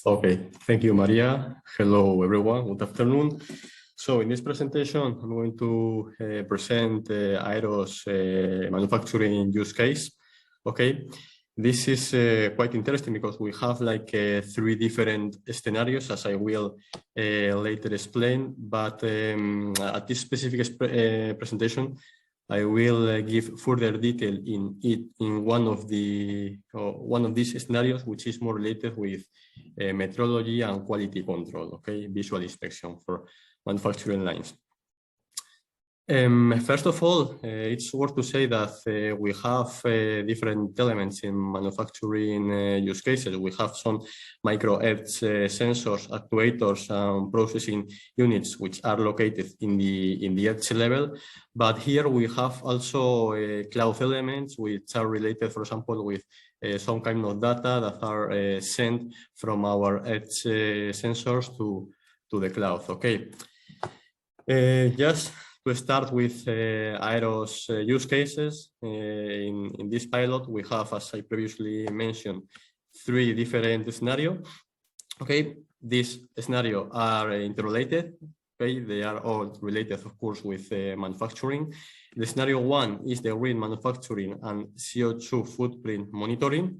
Okay, thank you, Maria. Hello, everyone. Good afternoon. So in this presentation, I'm going to present aerOS manufacturing use case. Okay, this is quite interesting because we have like 3 different scenarios, as I will later explain. But at this specific presentation, I will give further detail in one of these scenarios, which is more related with metrology and quality control. Okay, visual inspection for manufacturing lines. First of all, it's worth to say that we have different elements in manufacturing use cases. We have some micro-edge sensors, actuators, and processing units which are located in the edge level. But here we have also cloud elements which are related, for example, with some kind of data that are sent from our edge sensors to the cloud. Okay, just to start with aerOS use cases, in this pilot, we have, as I previously mentioned, 3 different scenarios. Okay, these scenarios are interrelated. Okay, they are all related, of course, with manufacturing. The scenario 1 is the green manufacturing and CO2 footprint monitoring.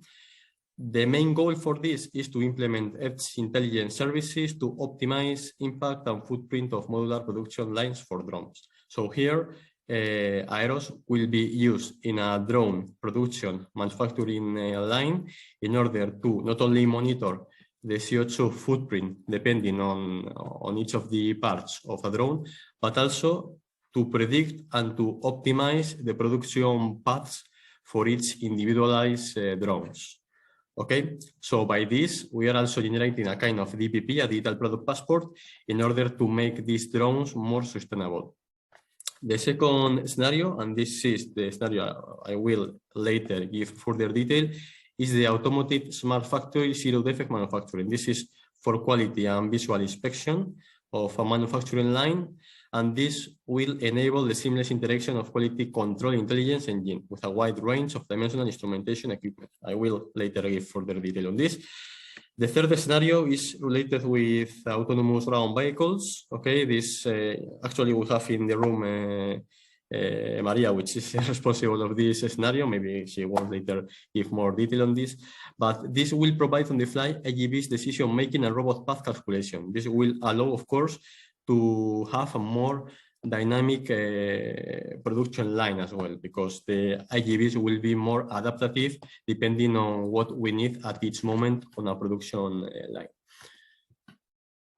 The main goal for this is to implement edge intelligence services to optimize impact and footprint of modular production lines for drones. So here, aerOS will be used in a drone production manufacturing line in order to not only monitor the CO2 footprint depending on each of the parts of a drone, but also to predict and to optimize the production paths for each individualized drones. Okay, so by this, we are also generating a kind of DPP, a digital product passport, in order to make these drones more sustainable. The second scenario, and this is the scenario I will later give further detail, is the automotive smart factory zero defect manufacturing. This is for quality and visual inspection of a manufacturing line, and this will enable the seamless interaction of quality control intelligence engine with a wide range of dimensional instrumentation equipment. I will later give further detail on this. The third scenario is related with autonomous ground vehicles. Okay, this actually we have in the room Maria, which is responsible of this scenario. Maybe she will later give more detail on this. But this will provide on the fly AGV's decision making and robot path calculation. This will allow, of course, to have a more dynamic production line as well, because the AGVs will be more adaptive depending on what we need at each moment on a production line.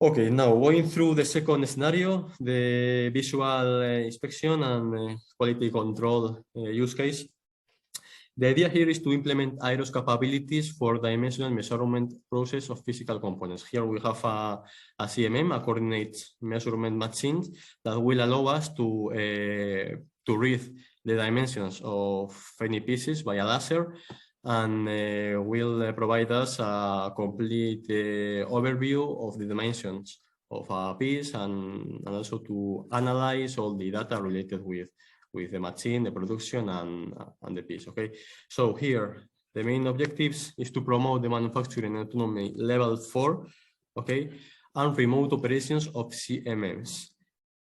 Okay, now going through the second scenario, the visual inspection and quality control use case. The idea here is to implement aerOS capabilities for dimensional measurement process of physical components. Here we have a CMM, a coordinate measurement machine, that will allow us to read the dimensions of any pieces by a laser, and will provide us a complete overview of the dimensions of a piece, and also to analyze all the data related with the machine, the production, and the piece. Okay, so here the main objectives is to promote the manufacturing autonomy level 4, okay, and remote operations of CMMs.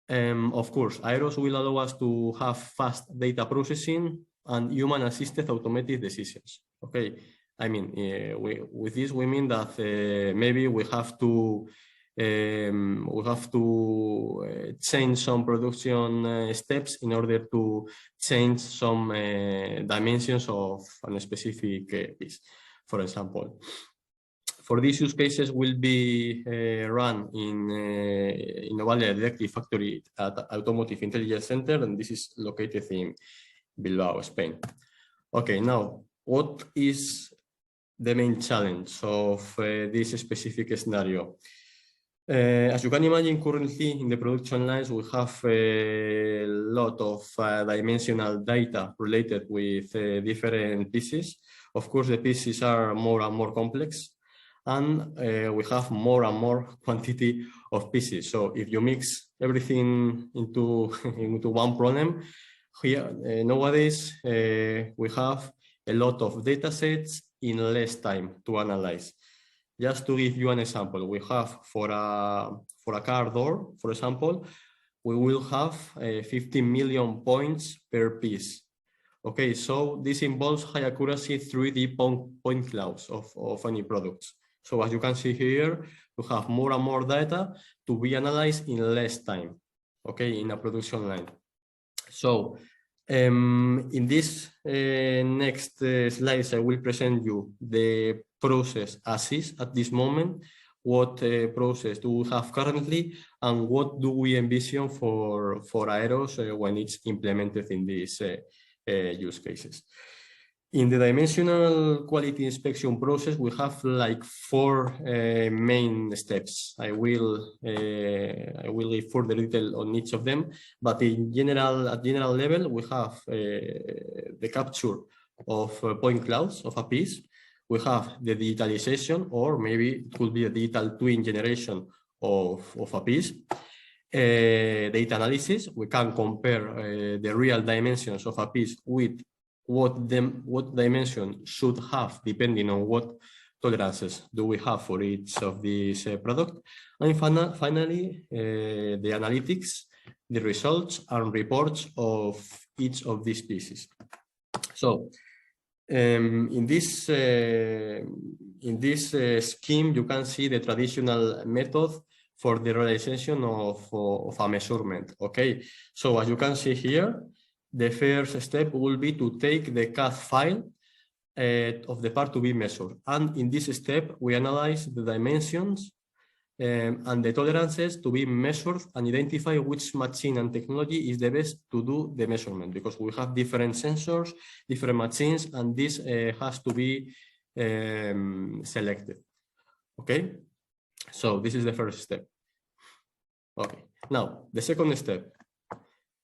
Of course, aerOS will allow us to have fast data processing and human-assisted automated decisions. Okay, I mean, with this we mean that maybe we have to change some production steps in order to change some dimensions of a specific piece. For example, for these use cases will be run in Innovalia Directive Factory at Automotive Intelligence Center, and this is located in Bilbao, Spain. Okay, now what is the main challenge of this specific scenario? As you can imagine, currently in the production lines, we have a lot of dimensional data related with different pieces. Of course, the pieces are more and more complex, and we have more and more quantity of pieces. So if you mix everything into one problem, here nowadays we have a lot of data sets in less time to analyze. just to give you an example, we have for a car door, for example, we will have 15 million points per piece. Okay, so this involves high accuracy 3D point clouds of any products. So as you can see here, we have more and more data to be analyzed in less time, okay, in a production line. So in this next slides, I will present you the process as is at this moment, what process do we have currently, and what do we envision for aerOS when it's implemented in these use cases. In the dimensional quality inspection process, we have like 4 main steps. I will give further detail on each of them, but in general, at general level, we have the capture of point clouds of a piece. We have the digitalization, or maybe it could be a digital twin generation of a piece. Data analysis, we can compare the real dimensions of a piece with what dimension should have depending on what tolerances do we have for each of these product. And finally, the analytics, the results and reports of each of these pieces. So in this scheme, you can see the traditional method for the realization of a measurement. Okay, so as you can see here, the first step will be to take the CAD file of the part to be measured. And in this step, we analyze the dimensions and the tolerances to be measured and identify which machine and technology is the best to do the measurement, because we have different sensors, different machines, and this has to be selected. Okay, so this is the first step. Okay, now the second step.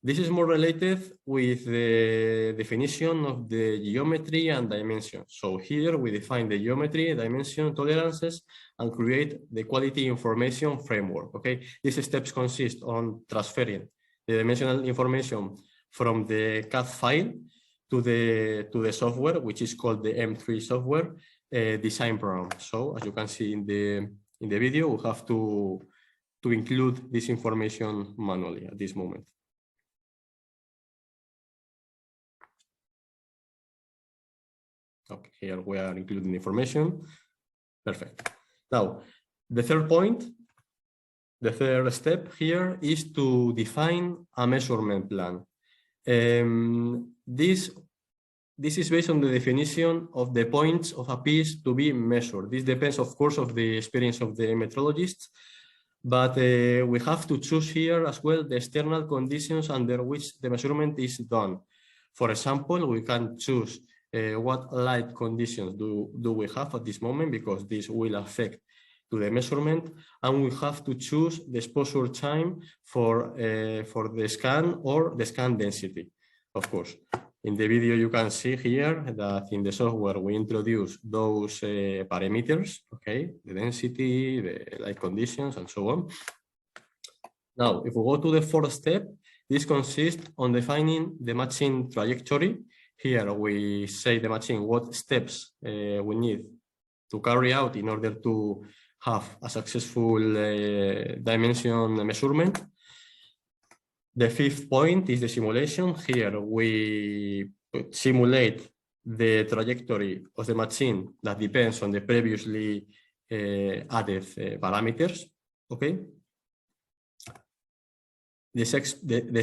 This is more related with the definition of the geometry and dimension. So here we define the geometry, dimension, tolerances, and create the quality information framework. Okay, these steps consist on transferring the dimensional information from the CAD file to the software, which is called the M3 software design program. So as you can see in the video, we have to include this information manually at this moment. Okay, here we are including information. Perfect. Now, the third point, the third step here is to define a measurement plan. This is based on the definition of the points of a piece to be measured. This depends, of course, of the experience of the metrologists, but we have to choose here as well the external conditions under which the measurement is done. For example, we can choose what light conditions do we have at this moment, because this will affect to the measurement, and we have to choose the exposure time for the scan or the scan density, of course. In the video, you can see here that in the software we introduce those parameters, okay, the density, the light conditions, and so on. Now, if we go to the fourth step, this consists on defining the matching trajectory. Here we say the machine what steps we need to carry out in order to have a successful dimension measurement. The fifth point is the simulation. Here we simulate the trajectory of the machine that depends on the previously added parameters. Okay. The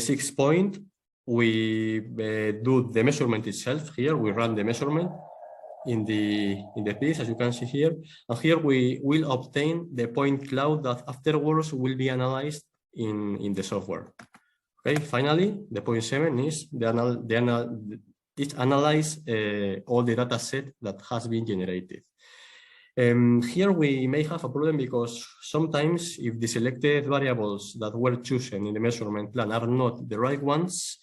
sixth point, we do the measurement itself. Here we run the measurement in the piece, as you can see here, and here we will obtain the point cloud that afterwards will be analyzed in the software. Okay. Finally, the point 7 is analyze all the data set that has been generated. Here we may have a problem because sometimes if the selected variables that were chosen in the measurement plan are not the right ones,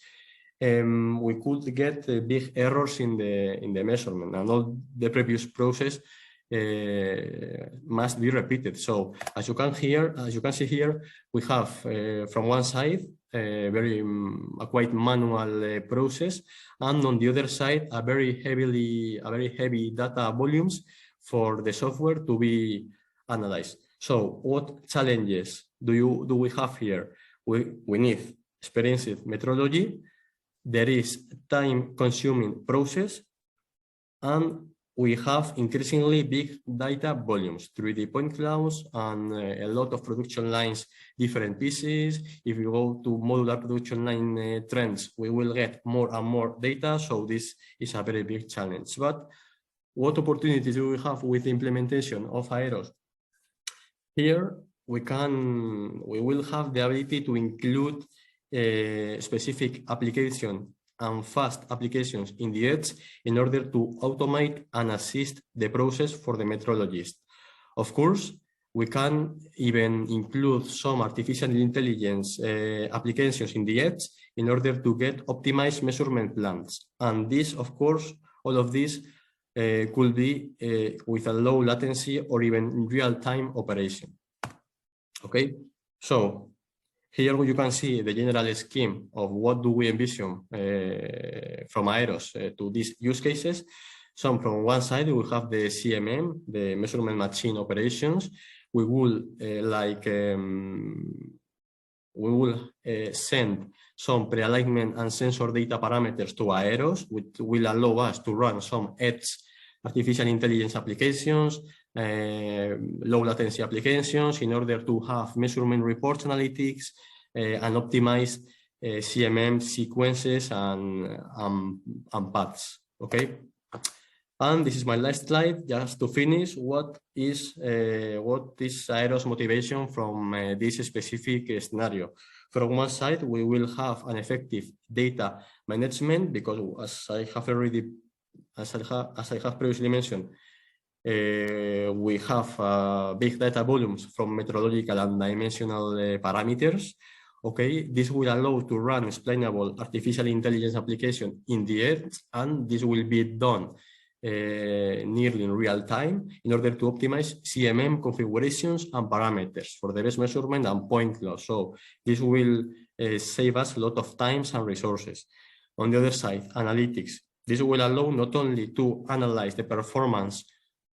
we could get big errors in the measurement, and all the previous process must be repeated. So as you can see here, we have from one side a quite manual process, and on the other side a very heavy data volumes for the software to be analyze. So what challenges do we have here? We need experienced methodology. There is time-consuming process, and we have increasingly big data volumes, 3D point clouds, and a lot of production lines, different pieces. If you go to modular production line trends, we will get more and more data. So this is a very big challenge. But what opportunities do we have with the implementation of aerOS? Here we will have the ability to include specific application and fast applications in the edge in order to automate and assist the process for the metrologist. Of course, we can even include some artificial intelligence applications in the edge in order to get optimized measurement plans. And this, of course, all of this could be with a low latency or even real-time operation. Okay, so here you can see the general scheme of what do we envision from aerOS to these use cases. So from one side, we have the CMM, the measurement machine operations. We will send some pre-alignment and sensor data parameters to aerOS, which will allow us to run some edge artificial intelligence applications, low latency applications in order to have measurement reports analytics and optimize CMM sequences and paths. Okay. And this is my last slide, just to finish. What is aerOS motivation from this specific scenario? From one side, we will have an effective data management because, as I have previously mentioned, we have big data volumes from meteorological and dimensional parameters. Okay, this will allow to run explainable artificial intelligence application in the edge, and this will be done nearly in real time in order to optimize CMM configurations and parameters for the best measurement and point cloud. So this will save us a lot of time and resources. On the other side, analytics. This will allow not only to analyze the performance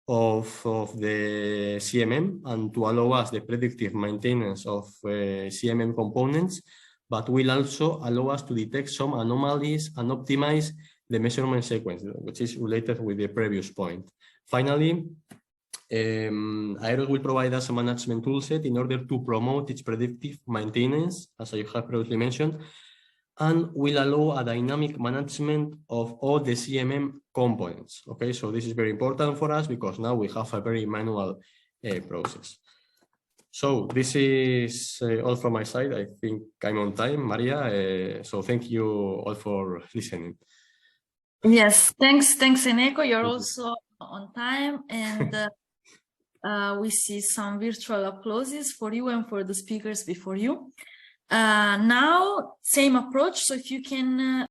of the CMM and to allow us the predictive maintenance of CMM components, but will also allow us to detect some anomalies and optimize the measurement sequence, which is related with the previous point. Finally, aerOS will provide us a management toolset in order to promote its predictive maintenance, as I have previously mentioned, and will allow a dynamic management of all the CMM components. Okay, so this is very important for us because now we have a very manual process. So this is all from my side. I think I'm on time, Maria. So thank you all for listening. Yes, thanks, Eneko. You're also on time, and we see some virtual applauses for you and for the speakers before you. Now, same approach. So if you can